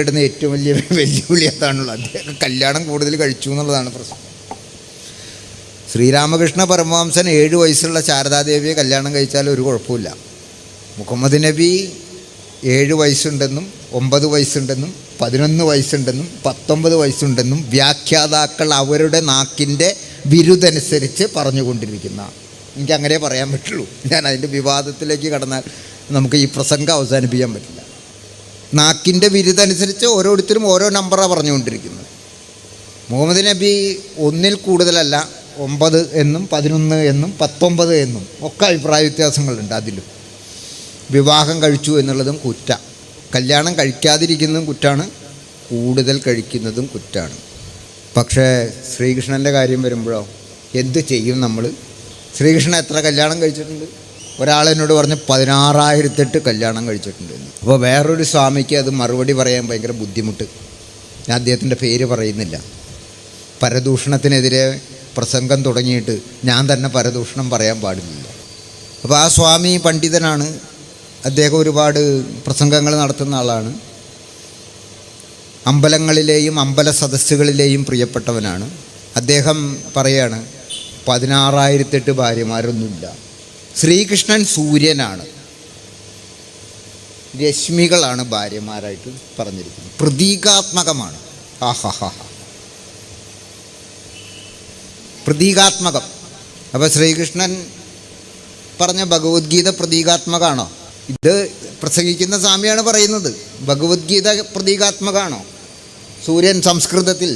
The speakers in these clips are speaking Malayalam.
ഇടുന്ന ഏറ്റവും വലിയ വെല്ലുവിളി അതാണുള്ളത്. അദ്ദേഹം കല്യാണം കൂടുതൽ കഴിച്ചു എന്നുള്ളതാണ് പ്രശ്നം. ശ്രീരാമകൃഷ്ണ പരമഹംസൻ 7 വയസ്സുള്ള ശാരദാദേവിയെ കല്യാണം കഴിച്ചാൽ ഒരു കുഴപ്പമില്ല. മുഹമ്മദ് നബി 7 വയസ്സുണ്ടെന്നും 9 വയസ്സുണ്ടെന്നും 11 വയസ്സുണ്ടെന്നും 19 വയസ്സുണ്ടെന്നും വ്യാഖ്യാതാക്കൾ അവരുടെ നാക്കിൻ്റെ വിരുദ്ധനുസരിച്ച് പറഞ്ഞുകൊണ്ടിരിക്കുന്ന, എനിക്കങ്ങനെ പറയാൻ പറ്റുള്ളൂ. ഞാൻ അതിൻ്റെ വിവാദത്തിലേക്ക് കടന്നാൽ നമുക്ക് ഈ പ്രസംഗം അവസാനിപ്പിക്കാൻ പറ്റില്ല. നാക്കിൻ്റെ വിരുദ്ധനുസരിച്ച് ഓരോരുത്തരും ഓരോ നമ്പറാണ് പറഞ്ഞുകൊണ്ടിരിക്കുന്നത്. മുഹമ്മദ് നബി 1-ൽ കൂടുതലല്ല, 9 എന്നും 11 എന്നും 19 എന്നും ഒക്കെ അഭിപ്രായ വ്യത്യാസങ്ങളുണ്ട്. അതിലും വിവാഹം കഴിച്ചു എന്നുള്ളതും കുറ്റ, കല്യാണം കഴിക്കാതിരിക്കുന്നതും കുറ്റാണ്, കൂടുതൽ കഴിക്കുന്നതും കുറ്റാണ്. പക്ഷേ ശ്രീകൃഷ്ണൻ്റെ കാര്യം വരുമ്പോഴോ എന്ത് ചെയ്യും നമ്മൾ? ശ്രീകൃഷ്ണൻ എത്ര കല്യാണം കഴിച്ചിട്ടുണ്ട്? ഒരാളെന്നോട് പറഞ്ഞ് 16,008 കല്യാണം കഴിച്ചിട്ടുണ്ട്. അപ്പോൾ വേറൊരു സ്വാമിക്ക് അത് മറുപടി പറയാൻ ഭയങ്കര ബുദ്ധിമുട്ട്. ഞാൻ അദ്ദേഹത്തിൻ്റെ പേര് പറയുന്നില്ല. പരദൂഷണത്തിനെതിരെ പ്രസംഗം തുടങ്ങിയിട്ട് ഞാൻ തന്നെ പരദൂഷണം പറയാൻ പാടില്ല. അപ്പോൾ ആ സ്വാമി പണ്ഡിതനാണ്, അദ്ദേഹം ഒരുപാട് പ്രസംഗങ്ങൾ നടത്തുന്ന ആളാണ്, അമ്പലങ്ങളിലെയും അമ്പല സദസ്സുകളിലെയും പ്രിയപ്പെട്ടവനാണ്. അദ്ദേഹം പറയാണ് 16,008 ഭാര്യമാരൊന്നുമില്ല. ശ്രീകൃഷ്ണൻ സൂര്യനാണ്, രശ്മികളാണ് ഭാര്യമാരായിട്ട് പറഞ്ഞിരിക്കുന്നത്. പ്രതീകാത്മകമാണ്. പ്രതീകാത്മകം. അപ്പോൾ ശ്രീകൃഷ്ണൻ പറഞ്ഞ ഭഗവത്ഗീത പ്രതീകാത്മകമാണോ? ഇത് പ്രസംഗിക്കുന്ന സ്വാമിയാണ് പറയുന്നത്. ഭഗവത്ഗീത പ്രതീകാത്മകമാണോ? സൂര്യൻ സംസ്കൃതത്തിൽ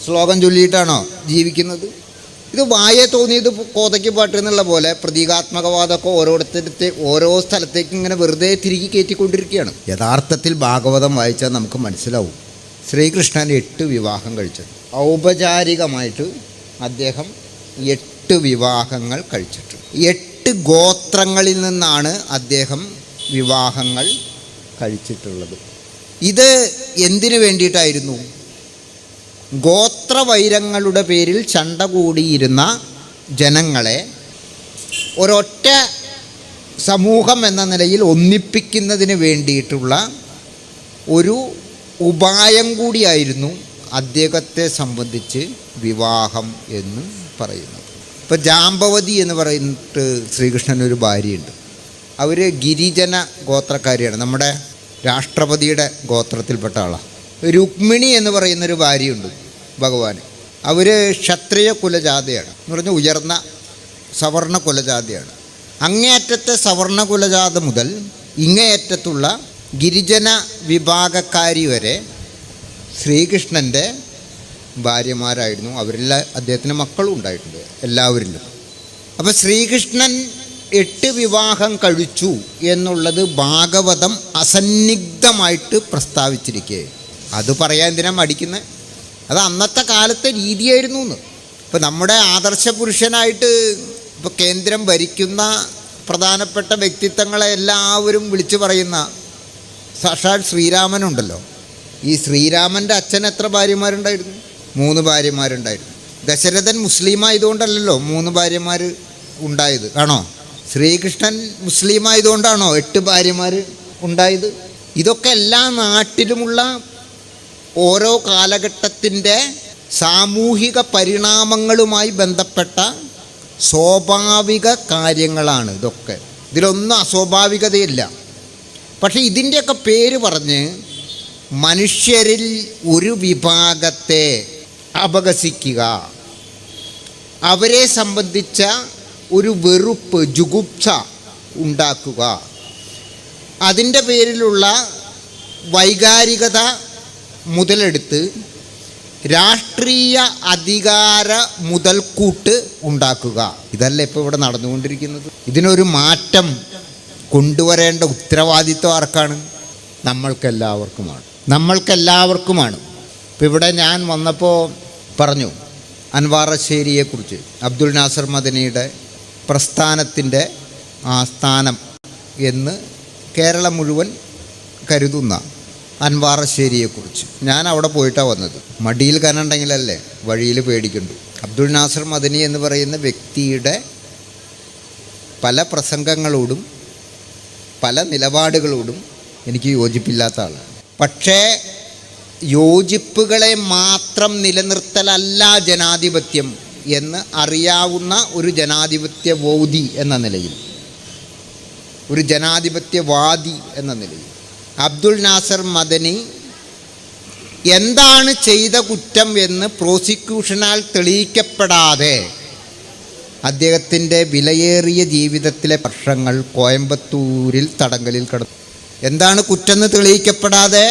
ശ്ലോകം ചൊല്ലിയിട്ടാണോ ജീവിക്കുന്നത്? ഇത് വായെ തോന്നിയത് കോതയ്ക്ക് പാട്ട് എന്നുള്ള പോലെ പ്രതീകാത്മകവാദമൊക്കെ ഓരോ സ്ഥലത്തേക്ക് ഇങ്ങനെ വെറുതെ തിരികെ കയറ്റിക്കൊണ്ടിരിക്കുകയാണ്. യഥാർത്ഥത്തിൽ ഭാഗവതം വായിച്ചാൽ നമുക്ക് മനസ്സിലാവും. ശ്രീകൃഷ്ണൻ 8 വിവാഹം കഴിച്ചത്. ഔപചാരികമായിട്ട് അദ്ദേഹം 8 വിവാഹങ്ങൾ കഴിച്ചിട്ടുണ്ട്. 8 ഗോത്രങ്ങളിൽ നിന്നാണ് അദ്ദേഹം വിവാഹങ്ങൾ കഴിച്ചിട്ടുള്ളത്. ഇത് എന്തിനു വേണ്ടിയിട്ടായിരുന്നു? ഗോത്രവൈരങ്ങളുടെ പേരിൽ ചണ്ട കൂടിയിരുന്ന ജനങ്ങളെ ഒരൊറ്റ സമൂഹം എന്ന നിലയിൽ ഒന്നിപ്പിക്കുന്നതിന് വേണ്ടിയിട്ടുള്ള ഒരു ഉപായം കൂടിയായിരുന്നു അദ്ദേഹത്തെ സംബന്ധിച്ച് വിവാഹം എന്ന് പറയുന്നത്. ഇപ്പോൾ ജാമ്പവതി എന്ന് പറയുന്നിട്ട് ശ്രീകൃഷ്ണനൊരു ഭാര്യയുണ്ട്. അവർ ഗിരിജന ഗോത്രക്കാരിയാണ്, നമ്മുടെ രാഷ്ട്രപതിയുടെ ഗോത്രത്തിൽപ്പെട്ട ആളാണ്. രുക്മിണി എന്ന് പറയുന്നൊരു ഭാര്യയുണ്ട് ഭഗവാന്. അവർ ക്ഷത്രിയ കുലജാതയാണ്, എന്ന് പറഞ്ഞാൽ ഉയർന്ന സവർണ കുലജാതയാണ്. അങ്ങേയറ്റത്തെ സവർണ കുലജാത മുതൽ ഇങ്ങേയറ്റത്തുള്ള ഗിരിജന വിഭാഗക്കാരി വരെ ശ്രീകൃഷ്ണൻ്റെ ഭാര്യമാരായിരുന്നു. അവരിൽ അദ്ദേഹത്തിന് മക്കളും ഉണ്ടായിട്ടുണ്ട്, എല്ലാവരിലും. അപ്പോൾ ശ്രീകൃഷ്ണൻ 8 വിവാഹം കഴിച്ചു എന്നുള്ളത് ഭാഗവതം അസന്നിഗ്ധമായിട്ട് പ്രസ്താവിച്ചിരിക്കുകയാണ്. അത് പറയാൻ എന്തിനാ മടിക്കുന്നത്? അത് അന്നത്തെ കാലത്തെ രീതിയായിരുന്നു എന്ന്. ഇപ്പോൾ നമ്മുടെ ആദർശ പുരുഷനായിട്ട് ഇപ്പോൾ കേന്ദ്രം ഭരിക്കുന്ന പ്രധാനപ്പെട്ട വ്യക്തിത്വങ്ങളെ എല്ലാവരും വിളിച്ചു പറയുന്ന സാക്ഷാൽ ശ്രീരാമനുണ്ടല്ലോ. ഈ ശ്രീരാമൻ്റെ അച്ഛൻ എത്ര ഭാര്യമാരുണ്ടായിരുന്നു? 3 ഭാര്യമാരുണ്ടായിരുന്നു. ദശരഥൻ മുസ്ലിമായതുകൊണ്ടല്ലല്ലോ 3 ഭാര്യമാർ ഉണ്ടായത്, ആണോ? ശ്രീകൃഷ്ണൻ മുസ്ലിമായതുകൊണ്ടാണോ 8 ഭാര്യമാർ ഉണ്ടായത്? ഇതൊക്കെ എല്ലാ നാട്ടിലുമുള്ള ഓരോ കാലഘട്ടത്തിൻ്റെ സാമൂഹിക പരിണാമങ്ങളുമായി ബന്ധപ്പെട്ട സ്വാഭാവിക കാര്യങ്ങളാണ് ഇതൊക്കെ. ഇതിലൊന്നും അസ്വാഭാവികതയില്ല. പക്ഷേ ഇതിൻ്റെയൊക്കെ പേര് പറഞ്ഞ് മനുഷ്യരിൽ ഒരു വിഭാഗത്തെ അപഹസിക്കുക, അവരെ സംബന്ധിച്ച ഒരു വെറുപ്പ്, ജുഗുപ്സ ഉണ്ടാക്കുക, അതിൻ്റെ പേരിലുള്ള വൈകാരികത മുതലെടുത്ത് രാഷ്ട്രീയ അധികാര മുതൽക്കൂട്ട് ഉണ്ടാക്കുക, ഇതല്ല ഇപ്പോൾ ഇവിടെ നടന്നുകൊണ്ടിരിക്കുന്നത്. ഇതിനൊരു മാറ്റം കൊണ്ടുവരേണ്ട ഉത്തരവാദിത്വം ആർക്കാണ്? നമ്മൾക്കെല്ലാവർക്കുമാണ്. ഇപ്പോൾ ഇവിടെ ഞാൻ വന്നപ്പോൾ പറഞ്ഞു അൻവാറശ്ശേരിയെക്കുറിച്ച്, അബ്ദുൽ നാസർ മദനിയുടെ പ്രസ്ഥാനത്തിൻ്റെ ആസ്ഥാനം എന്ന് കേരളം മുഴുവൻ കരുതുന്ന അൻവാറശ്ശേരിയെക്കുറിച്ച്. ഞാൻ അവിടെ പോയിട്ടാണ് വന്നത്. മടിയിൽ കനുണ്ടെങ്കിലല്ലേ വഴിയിൽ പേടിക്കണ്ടു. അബ്ദുൽ നാസർ മദനി എന്ന് പറയുന്ന വ്യക്തിയുടെ പല പ്രസംഗങ്ങളോടും പല നിലപാടുകളോടും എനിക്ക് യോജിപ്പില്ലാത്ത ആളാണ്. പക്ഷേ യോജിപ്പുകളെ മാത്രം നിലനിർത്തലല്ല ജനാധിപത്യം എന്ന് അറിയാവുന്ന ഒരു ജനാധിപത്യബോധി എന്ന നിലയിൽ, ഒരു ജനാധിപത്യവാദി എന്ന നിലയിൽ അബ്ദുൽ നാസർ മദനി എന്താണ് ചെയ്ത കുറ്റം എന്ന് പ്രോസിക്യൂഷനാൽ തെളിയിക്കപ്പെടാതെ അദ്ദേഹത്തിൻ്റെ വിലയേറിയ ജീവിതത്തിലെ വർഷങ്ങൾ കോയമ്പത്തൂരിൽ തടങ്കലിൽ കിടന്നു. എന്താണ് കുറ്റമെന്ന് തെളിയിക്കപ്പെടാതെ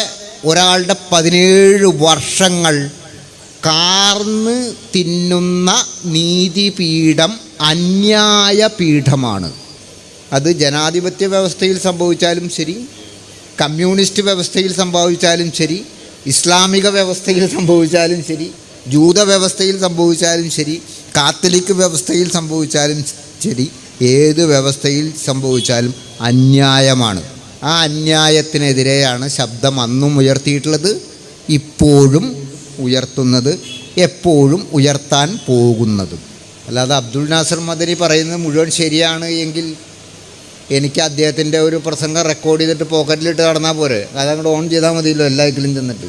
ഒരാളുടെ 17 വർഷങ്ങൾ കാർന്ന് തിന്നുന്ന നീതിപീഠം അന്യായ പീഠമാണ്. അത് ജനാധിപത്യ വ്യവസ്ഥയിൽ സംഭവിച്ചാലും ശരി, കമ്മ്യൂണിസ്റ്റ് വ്യവസ്ഥയിൽ സംഭവിച്ചാലും ശരി, ഇസ്ലാമിക വ്യവസ്ഥയിൽ സംഭവിച്ചാലും ശരി, ജൂത വ്യവസ്ഥയിൽ സംഭവിച്ചാലും ശരി, കാത്തലിക് വ്യവസ്ഥയിൽ സംഭവിച്ചാലും ശരി, ഏത് വ്യവസ്ഥയിൽ സംഭവിച്ചാലും അന്യായമാണ്. ആ അന്യായത്തിനെതിരെയാണ് ശബ്ദം അന്നും ഉയർത്തിയിട്ടുള്ളത്, ഇപ്പോഴും ഉയർത്തുന്നത്, എപ്പോഴും ഉയർത്താൻ പോകുന്നതും. അല്ലാതെ അബ്ദുൽ നാസർ മദനി പറയുന്നത് മുഴുവൻ ശരിയാണ് എങ്കിൽ എനിക്ക് അദ്ദേഹത്തിൻ്റെ ഒരു പ്രസംഗം റെക്കോർഡ് ചെയ്തിട്ട് പോക്കറ്റിലിട്ട് നടന്നാൽ പോരെ, അതങ്ങോട്ട് ഓൺ ചെയ്താൽ മതിയല്ലോ എല്ലാത്തിലും ചെന്നിട്ട്.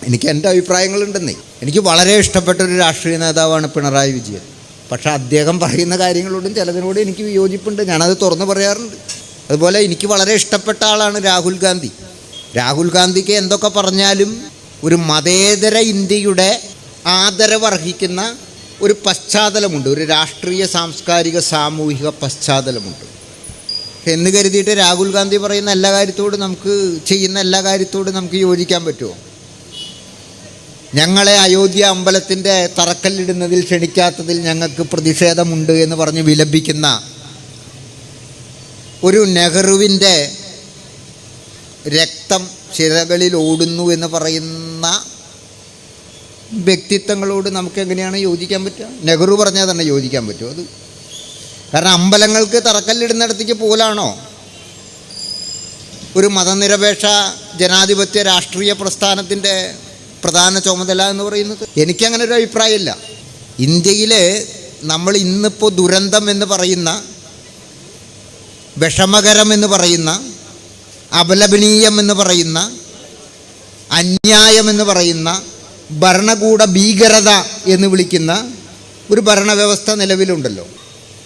എനിക്ക് എൻ്റെ അഭിപ്രായങ്ങളുണ്ടെന്നേ. എനിക്ക് വളരെ ഇഷ്ടപ്പെട്ട ഒരു രാഷ്ട്രീയ നേതാവാണ് പിണറായി വിജയൻ. പക്ഷേ അദ്ദേഹം പറയുന്ന കാര്യങ്ങളോടും ചിലതിനോടും എനിക്ക് വിയോജിപ്പുണ്ട്, ഞാനത് തുറന്നു പറയാറുണ്ട്. അതുപോലെ എനിക്ക് വളരെ ഇഷ്ടപ്പെട്ട ആളാണ് രാഹുൽ ഗാന്ധി. രാഹുൽ ഗാന്ധിക്ക് എന്തൊക്കെ പറഞ്ഞാലും ഒരു മതേതര ഇന്ത്യയുടെ ആദരവർഹിക്കുന്ന ഒരു പശ്ചാത്തലമുണ്ട്, ഒരു രാഷ്ട്രീയ സാംസ്കാരിക സാമൂഹിക പശ്ചാത്തലമുണ്ട് എന്ന് കരുതിയിട്ട് രാഹുൽ ഗാന്ധി പറയുന്ന എല്ലാ കാര്യത്തോടും ചെയ്യുന്ന എല്ലാ കാര്യത്തോടും നമുക്ക് യോജിക്കാൻ പറ്റുമോ? ഞങ്ങളെ അയോധ്യ അമ്പലത്തിൻ്റെ തറക്കല്ലിടുന്നതിൽ ക്ഷണിക്കാത്തതിൽ ഞങ്ങൾക്ക് പ്രതിഷേധമുണ്ട് എന്ന് പറഞ്ഞ് വിലപിക്കുന്ന ഒരു നെഹ്റുവിൻ്റെ രക്തം ശിരകളിൽ ഓടുന്നു എന്ന് പറയുന്ന വ്യക്തിത്വങ്ങളോട് നമുക്ക് എങ്ങനെയാണ് യോജിക്കാൻ പറ്റുക? നെഹ്റു പറഞ്ഞാൽ തന്നെ യോജിക്കാൻ പറ്റുമോ? അത് കാരണം അമ്പലങ്ങൾക്ക് തറക്കല്ലിടുന്നിടത്തേക്ക് പോലാണോ ഒരു മതനിരപേക്ഷ ജനാധിപത്യ രാഷ്ട്രീയ പ്രസ്ഥാനത്തിൻ്റെ പ്രധാന ചുമതല എന്ന് പറയുന്നത്? എനിക്കങ്ങനെ ഒരു അഭിപ്രായമില്ല. ഇന്ത്യയിൽ നമ്മൾ ഇന്നിപ്പോൾ ദുരന്തം എന്ന് പറയുന്ന, വിഷമകരം എന്ന് പറയുന്ന, അപലപനീയം എന്ന് പറയുന്ന, അന്യായം എന്ന് പറയുന്ന, ഭരണകൂട ഭീകരത എന്ന് വിളിക്കുന്ന ഒരു ഭരണവ്യവസ്ഥ നിലവിലുണ്ടല്ലോ.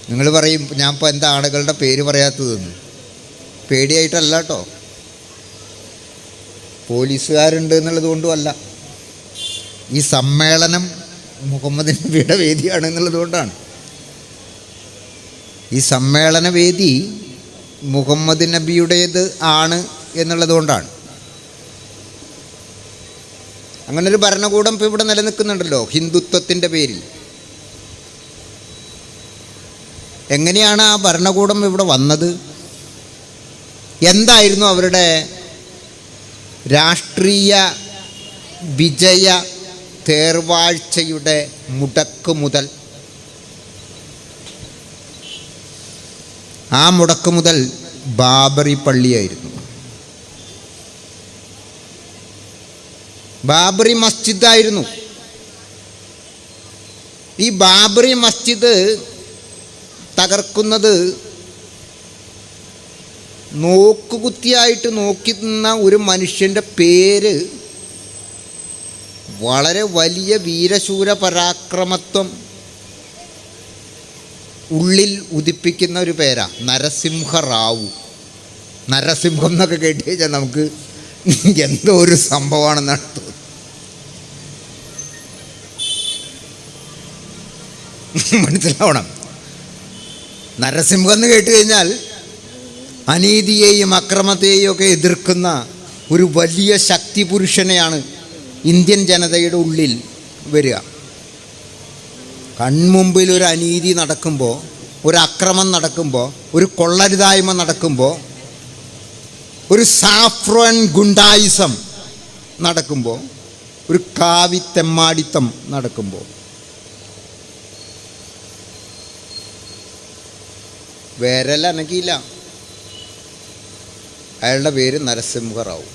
നിങ്ങൾ പറയും ഞാൻ ഇപ്പോൾ എന്താ ആളുകളുടെ പേര് പറയാത്തതെന്ന്. പേടിയായിട്ടല്ല കേട്ടോ, പോലീസുകാരുണ്ട് എന്നുള്ളത് കൊണ്ടുമല്ല. ഈ സമ്മേളനം മുഹമ്മദ് നബിയുടെ വേദിയാണ് എന്നുള്ളത് കൊണ്ടാണ്. ഈ സമ്മേളന വേദി മുഹമ്മദ് നബിയുടേത് ആണ് എന്നുള്ളത് കൊണ്ടാണ്. അങ്ങനൊരു ഭരണകൂടം ഇപ്പോൾ ഇവിടെ നിലനിൽക്കുന്നുണ്ടല്ലോ ഹിന്ദുത്വത്തിൻ്റെ പേരിൽ. എങ്ങനെയാണ് ആ ഭരണകൂടം ഇവിടെ വന്നത്? എന്തായിരുന്നു അവരുടെ രാഷ്ട്രീയ വിജയ തേർവാഴ്ചയുടെ മുടക്ക് മുതൽ? ആ മുടക്ക് മുതൽ ബാബറി പള്ളിയായിരുന്നു. ബാബറി മസ്ജിദായിരുന്നു. ഈ ബാബറി മസ്ജിദ് തകർക്കുന്നത് നോക്കുകുത്തിയായിട്ട് നോക്കി നിന്ന ഒരു മനുഷ്യൻ്റെ പേര് വളരെ വലിയ വീരശൂര പരാക്രമത്വം ഉള്ളിൽ ഉദിപ്പിക്കുന്ന ഒരു പേരാ, നരസിംഹ റാവു. നരസിംഹം എന്നൊക്കെ കേട്ട് കഴിഞ്ഞാൽ നമുക്ക് എന്തോ ഒരു സംഭവമാണെന്നാണ് തോന്നുന്നത്. മനസ്സിലാവണം, നരസിംഹം എന്ന് കേട്ട് കഴിഞ്ഞാൽ അനീതിയെയും അക്രമത്തെയും ഒക്കെ എതിർക്കുന്ന ഒരു വലിയ ശക്തി പുരുഷനെയാണ് ഇന്ത്യൻ ജനതയുടെ ഉള്ളിൽ വരിക. കൺമുമ്പിൽ ഒരു അനീതി നടക്കുമ്പോൾ, ഒരു അക്രമം നടക്കുമ്പോൾ, ഒരു കൊള്ളരുതായ്മ നടക്കുമ്പോൾ, ഒരു സാഫ്രോൻ ഗുണ്ടായിസം നടക്കുമ്പോൾ, ഒരു കാവിത്തെമ്മാടിത്തം നടക്കുമ്പോൾ വിരലനക്കിയില്ല. അയാളുടെ പേര് നരസിംഹ റാവു.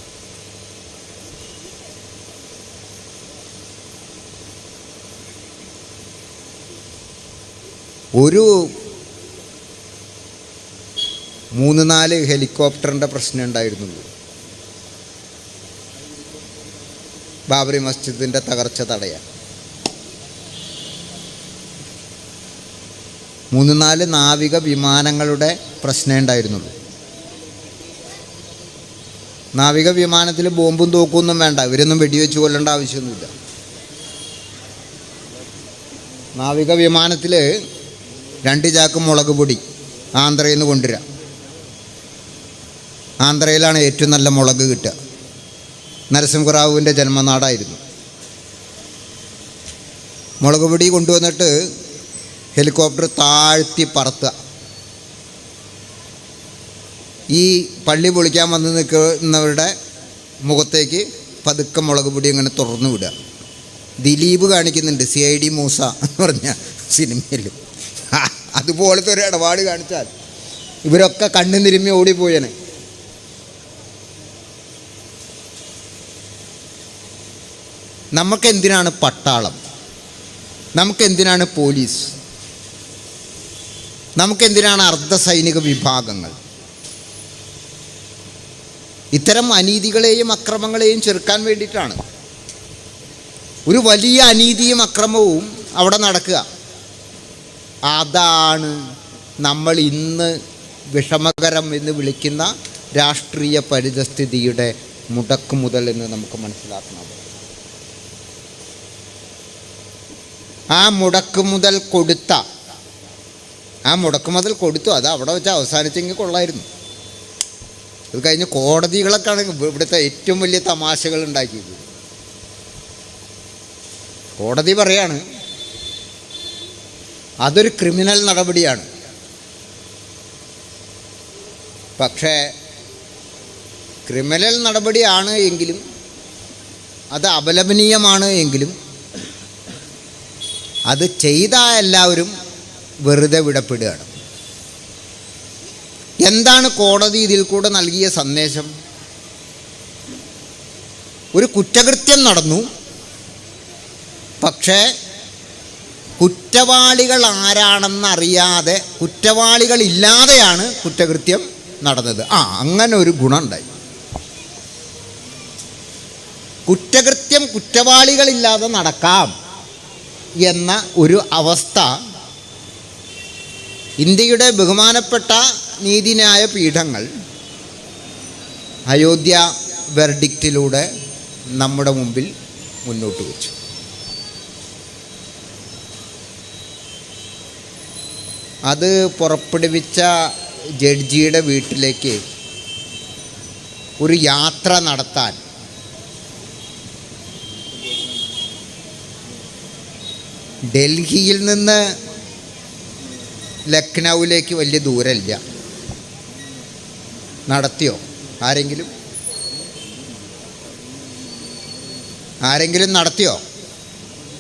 ഒരു 3-4 ഹെലികോപ്റ്ററിൻ്റെ പ്രശ്നം ഉണ്ടായിരുന്നുള്ളൂ. ബാബറി മസ്ജിദിൻ്റെ തകർച്ച തടയാൻ. 3-4 നാവിക വിമാനങ്ങളുടെ പ്രശ്നമേ ഉണ്ടായിരുന്നുള്ളൂ. നാവിക വിമാനത്തിൽ ബോംബും തോക്കൊന്നും വേണ്ട, ഇവരൊന്നും വെടിവെച്ച് കൊല്ലേണ്ട ആവശ്യമൊന്നുമില്ല. നാവിക വിമാനത്തിൽ 2 ചാക്ക് മുളക് പൊടി ആന്ധ്രയിൽ നിന്ന് കൊണ്ടുവരാം. ആന്ധ്രയിലാണ് ഏറ്റവും നല്ല മുളക് കിട്ടുക. നരസിംഹറാവുവിൻ്റെ ജന്മനാടായിരുന്നു. മുളക് പൊടി കൊണ്ടുവന്നിട്ട് ഹെലികോപ്റ്റർ താഴ്ത്തി പറത്തുക. ഈ പള്ളി പൊളിക്കാൻ വന്ന് നിൽക്കുന്നവരുടെ മുഖത്തേക്ക് പതുക്കെ മുളക് പൊടി അങ്ങനെ തുറന്നു വിടുക. ദിലീപ് കാണിക്കുന്നുണ്ട് CID മൂസ എന്ന് പറഞ്ഞ സിനിമയിൽ. അതുപോലത്തെ ഒരു ഇടപാട് കാണിച്ചാൽ ഇവരൊക്കെ കണ്ണു തിരുമ്മി ഓടിപ്പോയേനെ. നമുക്കെന്തിനാണ് പട്ടാളം? നമുക്കെന്തിനാണ് പോലീസ്? നമുക്കെന്തിനാണ് അർദ്ധസൈനിക വിഭാഗങ്ങൾ? ഇത്തരം അനീതികളെയും അക്രമങ്ങളെയും ചെറുക്കാൻ വേണ്ടിയിട്ടാണ്. ഒരു വലിയ അനീതിയും അക്രമവും അവിടെ നടക്കുക. അതാണ് നമ്മൾ ഇന്ന് വിഷമകരം എന്ന് വിളിക്കുന്ന രാഷ്ട്രീയ പരിതസ്ഥിതിയുടെ മുടക്കുമുതൽ എന്ന് നമുക്ക് മനസ്സിലാക്കണം. ആ മുടക്കുമുതൽ കൊടുത്തു അത് അവിടെ വെച്ച് അവസാനിച്ചെങ്കിൽ കൊള്ളായിരുന്നു. അത് കഴിഞ്ഞ് കോടതികളൊക്കെയാണ് ഇവിടുത്തെ ഏറ്റവും വലിയ തമാശകൾ ഉണ്ടാക്കിയത്. കോടതി പറയാണ് അതൊരു ക്രിമിനൽ നടപടിയാണ്. പക്ഷേ ക്രിമിനൽ നടപടിയാണ് എങ്കിലും അത് അപലപനീയമാണ് എങ്കിലും അത് ചെയ്ത എല്ലാവരും വെറുതെ വിടപ്പെടുകയാണ്. എന്താണ് കോടതി ഇതിൽ കൂടെ നൽകിയ സന്ദേശം? ഒരു കുറ്റകൃത്യം നടന്നു, പക്ഷേ കുറ്റവാളികൾ ആരാണെന്നറിയാതെ, കുറ്റവാളികളില്ലാതെയാണ് കുറ്റകൃത്യം നടന്നത്. അങ്ങനെ ഒരു ഗുണമുണ്ടായി. കുറ്റകൃത്യം കുറ്റവാളികളില്ലാതെ നടക്കാം എന്ന ഒരു അവസ്ഥ ഇന്ത്യയുടെ ബഹുമാനപ്പെട്ട നീതിന്യായ പീഠങ്ങൾ അയോധ്യ വെർഡിക്റ്റിലൂടെ നമ്മുടെ മുമ്പിൽ മുന്നോട്ട് വെച്ചു. അത് പുറപ്പെടുവിച്ച ജഡ്ജിയുടെ വീട്ടിലേക്ക് ഒരു യാത്ര നടത്താൻ ഡൽഹിയിൽ നിന്ന് ലക്നൗവിലേക്ക് വലിയ ദൂരമില്ല. നടത്തിയോ ആരെങ്കിലും നടത്തിയോ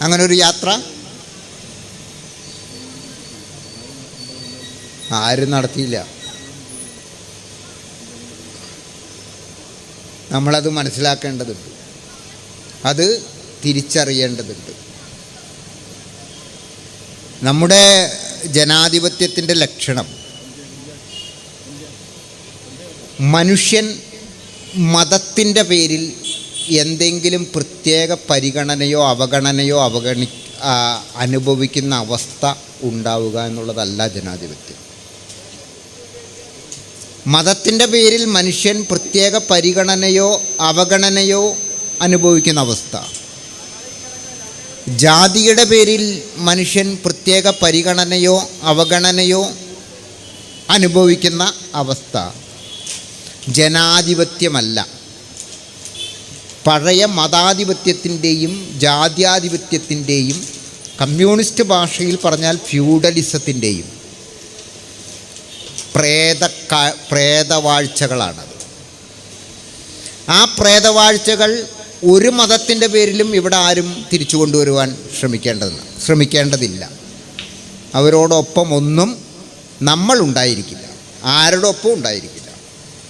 അങ്ങനൊരു യാത്ര? ആരും നടത്തിയില്ല. നമ്മളത് മനസ്സിലാക്കേണ്ടതുണ്ട്, അത് തിരിച്ചറിയേണ്ടതുണ്ട്. നമ്മുടെ ജനാധിപത്യത്തിൻ്റെ ലക്ഷണം മനുഷ്യൻ മതത്തിൻ്റെ പേരിൽ എന്തെങ്കിലും പ്രത്യേക പരിഗണനയോ അവഗണനയോ അനുഭവിക്കുന്ന അവസ്ഥ ഉണ്ടാവുക എന്നുള്ളതല്ല ജനാധിപത്യം. മതത്തിൻ്റെ പേരിൽ മനുഷ്യൻ പ്രത്യേക പരിഗണനയോ അവഗണനയോ അനുഭവിക്കുന്ന അവസ്ഥ, ജാതിയുടെ പേരിൽ മനുഷ്യൻ പ്രത്യേക പരിഗണനയോ അവഗണനയോ അനുഭവിക്കുന്ന അവസ്ഥ ജനാധിപത്യമല്ല. പഴയ മതാധിപത്യത്തിൻ്റെയും ജാത്യാധിപത്യത്തിൻ്റെയും, കമ്മ്യൂണിസ്റ്റ് ഭാഷയിൽ പറഞ്ഞാൽ ഫ്യൂഡലിസത്തിൻ്റെയും പ്രേതവാഴ്ചകളാണത്. ആ പ്രേതവാഴ്ചകൾ ഒരു മതത്തിൻ്റെ പേരിലും ഇവിടെ ആരും തിരിച്ചു കൊണ്ടുവരുവാൻ ശ്രമിക്കേണ്ടതില്ല. അവരോടൊപ്പം ഒന്നും നമ്മളുണ്ടായിരിക്കില്ല, ആരുടെ ഒപ്പം ഉണ്ടായിരിക്കില്ല.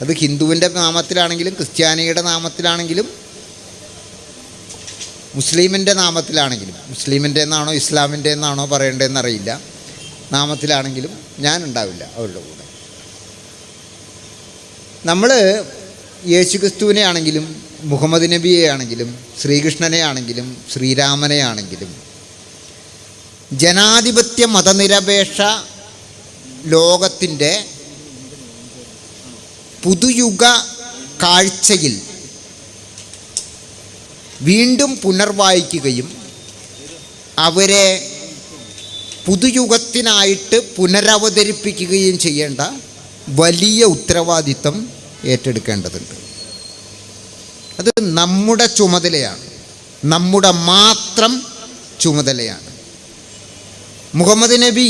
അത് ഹിന്ദുവിൻ്റെ നാമത്തിലാണെങ്കിലും ക്രിസ്ത്യാനിയുടെ നാമത്തിലാണെങ്കിലും മുസ്ലിമിൻ്റെ നാമത്തിലാണെങ്കിലും, മുസ്ലിമിൻ്റെ എന്നാണോ ഇസ്ലാമിൻ്റെ എന്നാണോ പറയേണ്ടതെന്നറിയില്ല, നാമത്തിലാണെങ്കിലും ഞാനുണ്ടാവില്ല അവരുടെ കൂടെ. നമ്മൾ യേശുക്രിസ്തുവിനെ ആണെങ്കിലും മുഹമ്മദ് നബിയെ ആണെങ്കിലും ശ്രീകൃഷ്ണനെ ആണെങ്കിലും ശ്രീരാമനെ ആണെങ്കിലും ജനാധിപത്യ മതനിരപേക്ഷ ലോകത്തിൻ്റെ പുതുയുഗ കാഴ്ചയിൽ വീണ്ടും പുനർവായിക്കുകയും അവരെ പുതുയുഗത്തിനായിട്ട് പുനരവതരിപ്പിക്കുകയും ചെയ്യേണ്ട വലിയ ഉത്തരവാദിത്തം ഏറ്റെടുക്കേണ്ടതുണ്ട്. അത് നമ്മുടെ ചുമതലയാണ്, നമ്മുടെ മാത്രം ചുമതലയാണ്. മുഹമ്മദ് നബി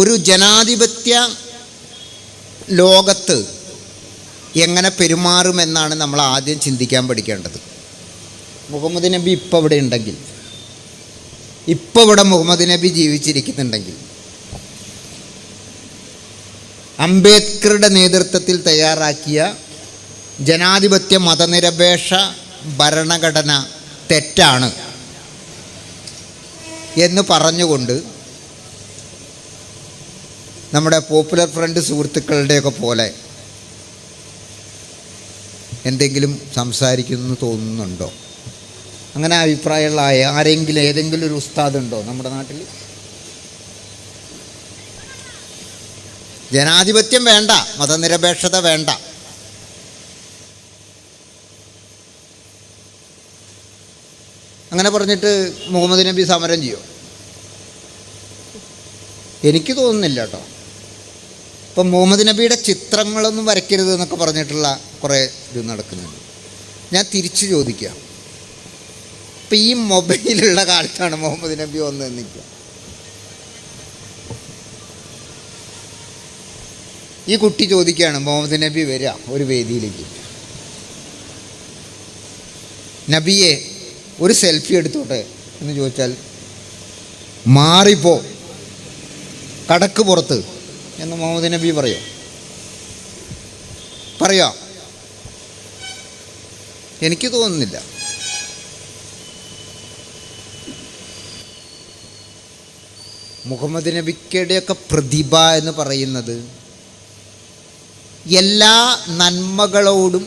ഒരു ജനാധിപത്യ ലോകത്ത് എങ്ങനെ പെരുമാറുമെന്നാണ് നമ്മൾ ആദ്യം ചിന്തിക്കാൻ പഠിക്കേണ്ടത്. മുഹമ്മദ് നബി ഇപ്പോൾ ഇവിടെ ഉണ്ടെങ്കിൽ, ഇപ്പോൾ ഇവിടെ മുഹമ്മദ് നബി ജീവിച്ചിരിക്കുന്നുണ്ടെങ്കിൽ, അംബേദ്കറുടെ നേതൃത്വത്തിൽ തയ്യാറാക്കിയ ജനാധിപത്യ മതനിരപേക്ഷ ഭരണഘടന തെറ്റാണ് എന്ന് പറഞ്ഞുകൊണ്ട് നമ്മുടെ പോപ്പുലർ ഫ്രണ്ട് സുഹൃത്തുക്കളുടെയൊക്കെ പോലെ എന്തെങ്കിലും സംസാരിക്കുന്നു തോന്നുന്നുണ്ടോ? അങ്ങനെ അഭിപ്രായമുള്ള ആരെങ്കിലും ഏതെങ്കിലും ഒരു ഉസ്താദ് ഉണ്ടോ നമ്മുടെ നാട്ടിൽ? ജനാധിപത്യം വേണ്ട, മതനിരപേക്ഷത വേണ്ട. അങ്ങനെ പറഞ്ഞിട്ട് മുഹമ്മദ് നബി സമരം ചെയ്യോ? എനിക്ക് തോന്നുന്നില്ല കേട്ടോ. ഇപ്പം മുഹമ്മദ് നബിയുടെ ചിത്രങ്ങളൊന്നും വരയ്ക്കരുത് എന്നൊക്കെ പറഞ്ഞിട്ടുള്ള കുറേ ഇത് നടക്കുന്നുണ്ട്. ഞാൻ തിരിച്ചു ചോദിക്കാം, ഇപ്പം ഈ മൊബൈലുള്ള കാലത്താണ് മുഹമ്മദ് നബി വന്ന് നിൽക്കുക. ഈ കുട്ടി ചോദിക്കുകയാണ്, മുഹമ്മദ് നബി വരിക ഒരു വേദിയിലേക്ക്, നബിയെ ഒരു സെൽഫി എടുത്തോട്ടെ എന്ന് ചോദിച്ചാൽ മാറിപ്പോ കടക്ക് പുറത്ത് എന്ന് മുഹമ്മദ് നബി പറയാം? എനിക്ക് തോന്നുന്നില്ല. മുഹമ്മദ് നബിയുടെയൊക്കെ പ്രതിഭ എന്ന് പറയുന്നത് എല്ലാ നന്മകളോടും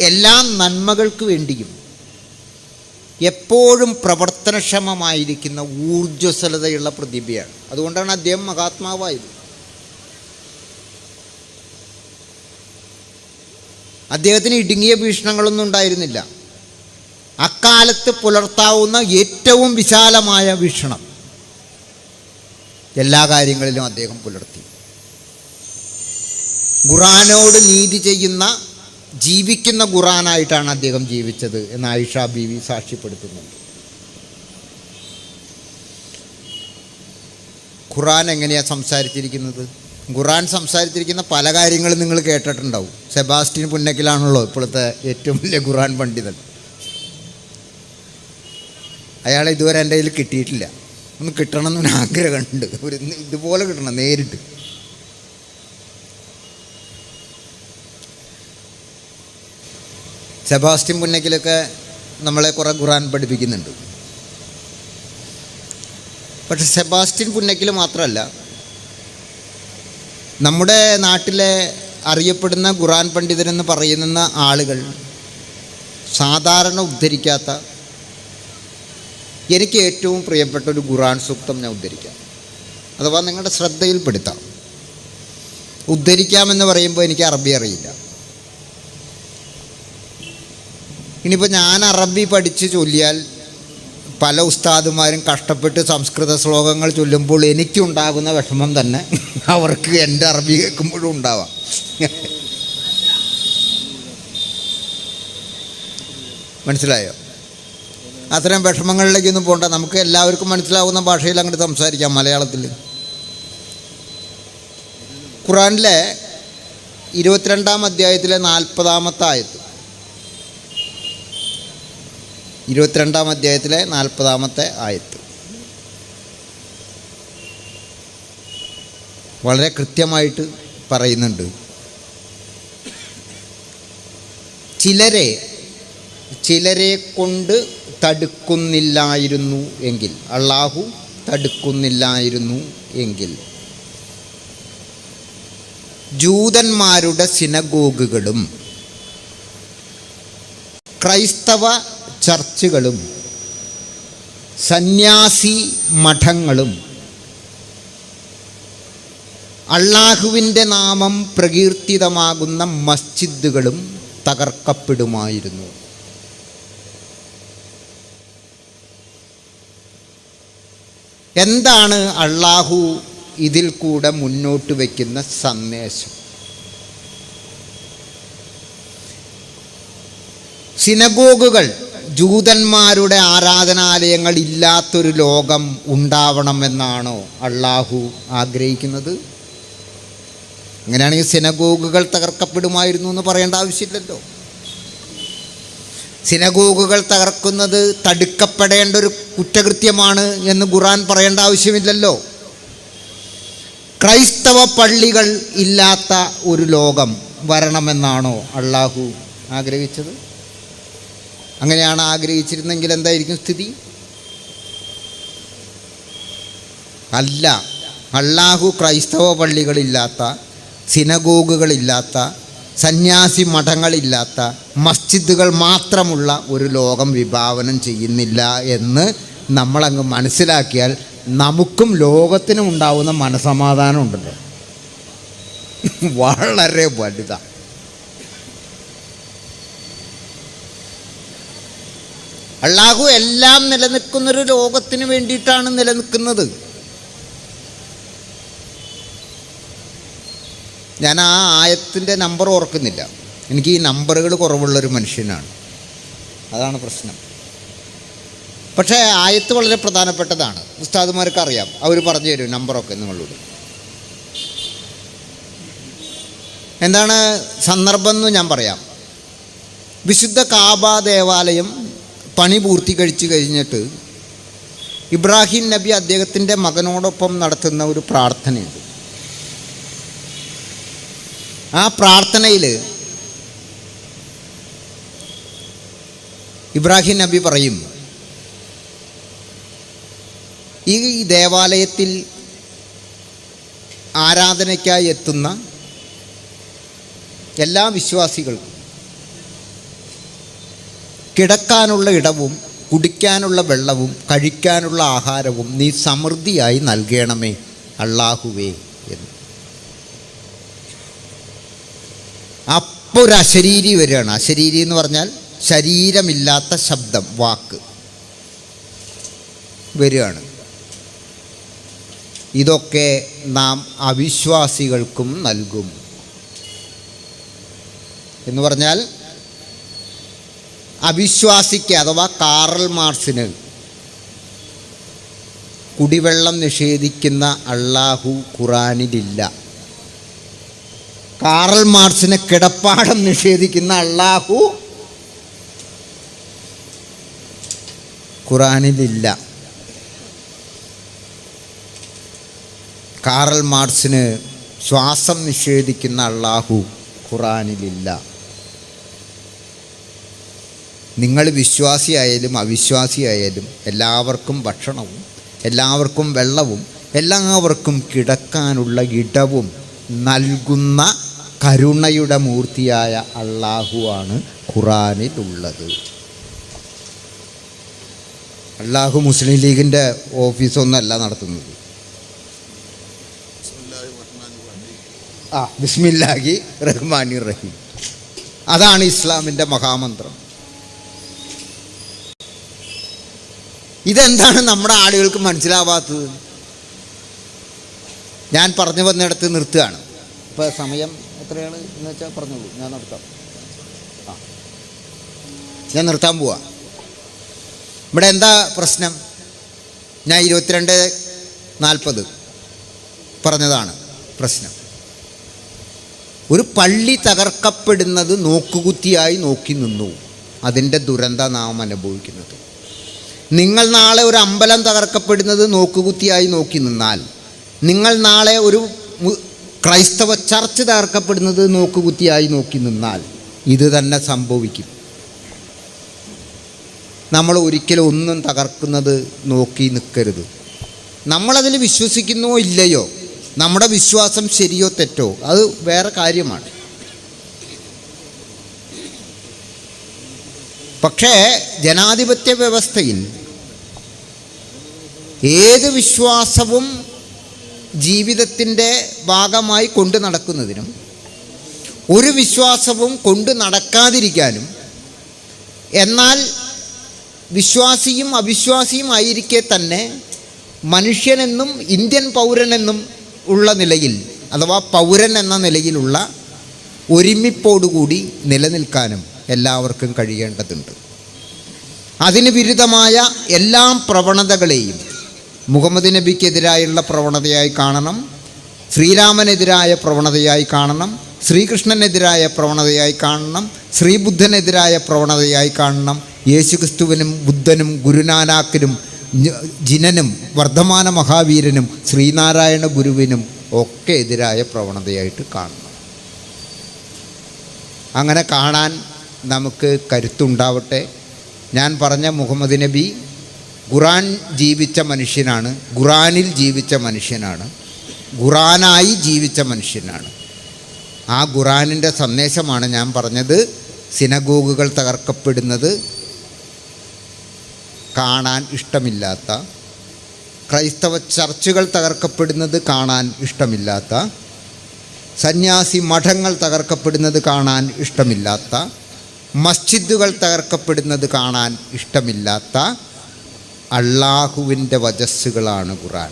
എല്ലാ നന്മകൾക്ക് വേണ്ടിയും എപ്പോഴും പ്രവർത്തനക്ഷമമായിരിക്കുന്ന ഊർജ്ജസ്വലതയുള്ള പ്രതിഭയാണ്. അതുകൊണ്ടാണ് അദ്ദേഹം മഹാത്മാവായത്. അദ്ദേഹത്തിന് ഇടുങ്ങിയ വീക്ഷണങ്ങളൊന്നും ഉണ്ടായിരുന്നില്ല. അക്കാലത്ത് പുലർത്താവുന്ന ഏറ്റവും വിശാലമായ വീക്ഷണം എല്ലാ കാര്യങ്ങളിലും അദ്ദേഹം പുലർത്തി. ഖുർആനോട് നീതി ചെയ്യുന്ന ജീവിക്കുന്ന ഖുർആനായിട്ടാണ് അദ്ദേഹം ജീവിച്ചത് എന്ന് ആയിഷ ബീവി സാക്ഷ്യപ്പെടുത്തുന്നുണ്ട്. ഖുർആൻ എങ്ങനെയാണ് സംസാരിച്ചിരിക്കുന്നത്? ഖുർആൻ സംസാരിച്ചിരിക്കുന്ന പല കാര്യങ്ങളും നിങ്ങൾ കേട്ടിട്ടുണ്ടാവും. സെബാസ്റ്റ്യൻ പുന്നക്കിലാണല്ലോ ഇപ്പോഴത്തെ ഏറ്റവും വലിയ ഖുർആൻ പണ്ഡിതൻ. അയാളെ ഇതുവരെ എൻ്റെ കയ്യിൽ കിട്ടിയിട്ടില്ല. ഒന്ന് കിട്ടണമെന്ന് ആഗ്രഹമുണ്ട്. ഒരു ഇതുപോലെ കിട്ടണം നേരിട്ട്. സെബാസ്റ്റ്യൻ പുന്നക്കിലൊക്കെ നമ്മളെ കുറേ ഖുർആൻ പഠിപ്പിക്കുന്നുണ്ട്. പക്ഷെ സെബാസ്റ്റ്യൻ പുന്നക്കിൽ മാത്രമല്ല, നമ്മുടെ നാട്ടിലെ അറിയപ്പെടുന്ന ഖുർആൻ പണ്ഡിതരെന്ന് പറയുന്ന ആളുകൾ സാധാരണ ഉദ്ധരിക്കാത്ത എനിക്ക് ഏറ്റവും പ്രിയപ്പെട്ട ഒരു ഖുർആൻ സൂക്തം ഞാൻ ഉദ്ധരിക്കാം, അഥവാ നിങ്ങളുടെ ശ്രദ്ധയിൽപ്പെടുത്താം. ഉദ്ധരിക്കാമെന്ന് പറയുമ്പോൾ എനിക്ക് അറബി അറിയില്ല. ഇനിയിപ്പോൾ ഞാൻ അറബി പഠിച്ച് ചൊല്ലിയാൽ പല ഉസ്താദുമാരും കഷ്ടപ്പെട്ട് സംസ്കൃത ശ്ലോകങ്ങൾ ചൊല്ലുമ്പോൾ എനിക്കുണ്ടാകുന്ന വിഷമം തന്നെ അവർക്ക് എൻ്റെ അറബി കേൾക്കുമ്പോഴും ഉണ്ടാവാം. മനസ്സിലായോ? അത്തരം വിഷമങ്ങളിലേക്കൊന്നും പോകണ്ട. നമുക്ക് എല്ലാവർക്കും മനസ്സിലാവുന്ന ഭാഷയിൽ അങ്ങോട്ട് സംസാരിക്കാം, മലയാളത്തിൽ. ഖുർആനിലെ 22-ാം അധ്യായത്തിലെ 40-ാമത്തെ ആയത്ത്, 22-ാം അധ്യായത്തിലെ 40-ാമത്തെ ആയത്ത് വളരെ കൃത്യമായിട്ട് പറയുന്നുണ്ട്. ചിലരെ കൊണ്ട് തടുക്കുന്നില്ലായിരുന്നു എങ്കിൽ, അള്ളാഹു തടുക്കുന്നില്ലായിരുന്നു എങ്കിൽ ജൂതന്മാരുടെ സിനഗോഗുകളും ക്രൈസ്തവ ചർച്ചുകളും സന്യാസി മഠങ്ങളും അള്ളാഹുവിൻ്റെ നാമം പ്രകീർത്തിതമാകുന്ന മസ്ജിദുകളും തകർക്കപ്പെടുമായിരുന്നു. എന്താണ് അള്ളാഹു ഇതിൽ കൂടെ മുന്നോട്ട് വയ്ക്കുന്ന സന്ദേശം? സിനഗോഗുകൾ, ജൂതന്മാരുടെ ആരാധനാലയങ്ങൾ ഇല്ലാത്തൊരു ലോകം ഉണ്ടാവണമെന്നാണോ അള്ളാഹു ആഗ്രഹിക്കുന്നത്? അങ്ങനെയാണെങ്കിൽ സിനഗോഗുകൾ തകർക്കപ്പെടുമായിരുന്നു എന്ന് പറയേണ്ട ആവശ്യമില്ലല്ലോ. സിനഗോഗുകൾ തകർക്കുന്നത് തടുക്കപ്പെടേണ്ട ഒരു കുറ്റകൃത്യമാണ് എന്ന് ഖുർആൻ പറയേണ്ട ആവശ്യമില്ലല്ലോ. ക്രൈസ്തവ പള്ളികൾ ഇല്ലാത്ത ഒരു ലോകം വരണമെന്നാണോ അള്ളാഹു ആഗ്രഹിച്ചത്? അങ്ങനെയാണ് ആഗ്രഹിച്ചിരുന്നെങ്കിൽ എന്തായിരിക്കും സ്ഥിതി? അല്ല, അള്ളാഹു ക്രൈസ്തവ പള്ളികളില്ലാത്ത, സിനഗോഗുകളില്ലാത്ത, സന്യാസി മഠങ്ങളില്ലാത്ത, മസ്ജിദുകൾ മാത്രമുള്ള ഒരു ലോകം വിഭാവനം ചെയ്യുന്നില്ല എന്ന് നമ്മളങ്ങ് മനസ്സിലാക്കിയാൽ നമുക്കും ലോകത്തിനും ഉണ്ടാവുന്ന മനസമാധാനം ഉണ്ടല്ലോ, വളരെ വലുതാണ്. അള്ളാഹു എല്ലാം നിലനിൽക്കുന്നൊരു ലോകത്തിന് വേണ്ടിയിട്ടാണ് നിലനിൽക്കുന്നത്. ഞാൻ ആ ആയത്തിൻ്റെ നമ്പർ ഓർക്കുന്നില്ല. എനിക്ക് ഈ നമ്പറുകൾ കുറവുള്ളൊരു മനുഷ്യനാണ്, അതാണ് പ്രശ്നം. പക്ഷേ ആയത്ത് വളരെ പ്രധാനപ്പെട്ടതാണ്. ഉസ്താദുമാർക്ക് അറിയാം, അവർ പറഞ്ഞു തരും നമ്പറൊക്കെ നിങ്ങളോട്. എന്താണ് സന്ദർഭം എന്ന് ഞാൻ പറയാം. വിശുദ്ധ കാബ ദേവാലയം പണി പൂർത്തീകരിച്ച് കഴിഞ്ഞിട്ട് ഇബ്രാഹിം നബി അദ്ദേഹത്തിൻ്റെ മകനോടൊപ്പം നടത്തുന്ന ഒരു പ്രാർത്ഥനയുണ്ട്. ആ പ്രാർത്ഥനയിൽ ഇബ്രാഹിം നബി പറയും, ഈ ദേവാലയത്തിൽ ആരാധനയ്ക്കായി എത്തുന്ന എല്ലാ വിശ്വാസികൾക്കും കിടക്കാനുള്ള ഇടവും കുടിക്കാനുള്ള വെള്ളവും കഴിക്കാനുള്ള ആഹാരവും നീ സമൃദ്ധിയായി നൽകണമേ അള്ളാഹുവേ എന്ന്. അപ്പോൾ ഒരു അശരീരി വരികയാണ്. അശരീരി എന്ന് പറഞ്ഞാൽ ശരീരമില്ലാത്ത ശബ്ദം, വാക്ക് വരികയാണ്. ഇതൊക്കെ നാം അവിശ്വാസികൾക്കും നൽകും എന്ന് പറഞ്ഞാൽ അവിശ്വാസിക്ക് അഥവാ കാറൽ മാർക്സിന് കുടിവെള്ളം നിഷേധിക്കുന്ന അള്ളാഹു ഖുറാനിലില്ല. കാറൽ മാർക്സിന് കിടപ്പാടം നിഷേധിക്കുന്ന അള്ളാഹു ഖുറാനിലില്ല. കാറൽ മാർക്സിന് ശ്വാസം നിഷേധിക്കുന്ന അള്ളാഹു ഖുറാനിലില്ല. നിങ്ങൾ വിശ്വാസിയായാലും അവിശ്വാസിയായാലും എല്ലാവർക്കും ഭക്ഷണവും എല്ലാവർക്കും വെള്ളവും എല്ലാവർക്കും കിടക്കാനുള്ള ഇടവും നൽകുന്ന കരുണയുടെ മൂർത്തിയായ അള്ളാഹുവാണ് ഖുറാനിലുള്ളത്. അള്ളാഹു മുസ്ലിം ലീഗിൻ്റെ ഓഫീസൊന്നുമല്ല നടത്തുന്നത്. ബിസ്മില്ലാഹി റഹ്മാനി റഹീം, അതാണ് ഇസ്ലാമിൻ്റെ മഹാമന്ത്രം. ഇതെന്താണ് നമ്മുടെ ആളുകൾക്ക് മനസ്സിലാവാത്തത്? ഞാൻ പറഞ്ഞു വന്നിടത്ത് നിർത്തുകയാണ്. ഇപ്പോൾ സമയം എത്രയാണ് എന്ന് വെച്ചാൽ പറഞ്ഞോളൂ, ഞാൻ നിർത്താം. ഞാൻ നിർത്താൻ പോവാ. ഇവിടെ എന്താ പ്രശ്നം? ഞാൻ 22:40 പറഞ്ഞതാണ് പ്രശ്നം. ഒരു പള്ളി തകർക്കപ്പെടുന്നത് നോക്കുകുത്തിയായി നോക്കി നിന്നു. അതിൻ്റെ ദുരന്തം നാം അനുഭവിക്കുന്നത്. നിങ്ങൾ നാളെ ഒരു അമ്പലം തകർക്കപ്പെടുന്നത് നോക്കുകുത്തിയായി നോക്കി നിന്നാൽ, നിങ്ങൾ നാളെ ഒരു ക്രൈസ്തവ ചർച്ച് തകർക്കപ്പെടുന്നത് നോക്കുകുത്തിയായി നോക്കി നിന്നാൽ ഇത് തന്നെ സംഭവിക്കും. നമ്മൾ ഒരിക്കലും ഒന്നും തകർക്കുന്നത് നോക്കി നിൽക്കരുത്. നമ്മളതിൽ വിശ്വസിക്കുന്നുവോ ഇല്ലയോ, നമ്മുടെ വിശ്വാസം ശരിയോ തെറ്റോ, അത് വേറെ കാര്യമാണ്. പക്ഷേ ജനാധിപത്യ വ്യവസ്ഥയിൽ ഏത് വിശ്വാസവും ജീവിതത്തിൻ്റെ ഭാഗമായി കൊണ്ടു നടക്കുന്നതിനും ഒരു വിശ്വാസവും കൊണ്ടു നടക്കാതിരിക്കാനും, എന്നാൽ വിശ്വാസിയും അവിശ്വാസിയും ആയിരിക്കെ തന്നെ മനുഷ്യനെന്നും ഇന്ത്യൻ പൗരനെന്നും ഉള്ള നിലയിൽ, അഥവാ പൗരൻ എന്ന നിലയിലുള്ള ഒരുമിപ്പോടുകൂടി നിലനിൽക്കാനും എല്ലാവർക്കും കഴിയേണ്ടതുണ്ട്. അതിന് വിരുദ്ധമായ എല്ലാ പ്രവണതകളെയും മുഹമ്മദ് നബിക്കെതിരായുള്ള പ്രവണതയായി കാണണം, ശ്രീരാമനെതിരായ പ്രവണതയായി കാണണം, ശ്രീകൃഷ്ണനെതിരായ പ്രവണതയായി കാണണം, ശ്രീബുദ്ധനെതിരായ പ്രവണതയായി കാണണം, യേശുക്രിസ്തുവിനും ബുദ്ധനും ഗുരുനാനാക്കിനും ജിനനും വർദ്ധമാന മഹാവീരനും ശ്രീനാരായണ ഗുരുവിനും ഒക്കെ എതിരായ പ്രവണതയായിട്ട് കാണണം. അങ്ങനെ കാണാൻ നമുക്ക് കരുത്തുണ്ടാവട്ടെ. ഞാൻ പറഞ്ഞ മുഹമ്മദ് നബി ഖുറാൻ ജീവിച്ച മനുഷ്യനാണ്, ഖുറാനിൽ ജീവിച്ച മനുഷ്യനാണ്, ഖുറാനായി ജീവിച്ച മനുഷ്യനാണ്. ആ ഖുറാനിൻ്റെ സന്ദേശമാണ് ഞാൻ പറഞ്ഞത്. സിനഗോഗുകൾ തകർക്കപ്പെടുന്നത് കാണാൻ ഇഷ്ടമില്ലാത്ത, ക്രൈസ്തവ ചർച്ചുകൾ തകർക്കപ്പെടുന്നത് കാണാൻ ഇഷ്ടമില്ലാത്ത, സന്യാസി മഠങ്ങൾ തകർക്കപ്പെടുന്നത് കാണാൻ ഇഷ്ടമില്ലാത്ത, മസ്ജിദുകൾ തകർക്കപ്പെടുന്നത് കാണാൻ ഇഷ്ടമില്ലാത്ത അള്ളാഹുവിൻ്റെ വചസ്സുകളാണ് ഖുറാൻ.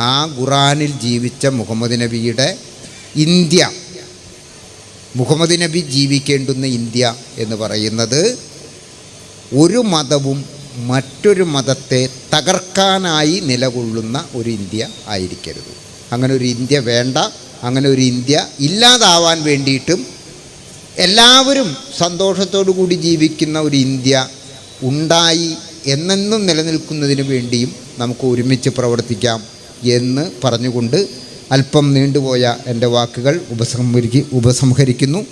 ആ ഖുറാനിൽ ജീവിച്ച മുഹമ്മദ് നബിയുടെ ഇന്ത്യ, മുഹമ്മദ് നബി ജീവിക്കേണ്ടുന്ന ഇന്ത്യ എന്ന് പറയുന്നത് ഒരു മതവും മറ്റൊരു മതത്തെ തകർക്കാനായി നിലകൊള്ളുന്ന ഒരു ഇന്ത്യ ആയിരിക്കരുത്. അങ്ങനെ ഒരു ഇന്ത്യ വേണ്ട. അങ്ങനെ ഒരു ഇന്ത്യ ഇല്ലാതാവാൻ വേണ്ടിയിട്ടും എല്ലാവരും സന്തോഷത്തോടു കൂടി ജീവിക്കുന്ന ഒരു ഇന്ത്യ ഉണ്ടായി എന്നെന്നും നിലനിൽക്കുന്നതിന് വേണ്ടിയും നമുക്ക് ഒരുമിച്ച് പ്രവർത്തിക്കാം എന്ന് പറഞ്ഞുകൊണ്ട് അല്പം നീണ്ടുപോയ എൻ്റെ വാക്കുകൾ ഉപസംഹരിക്കുന്നു.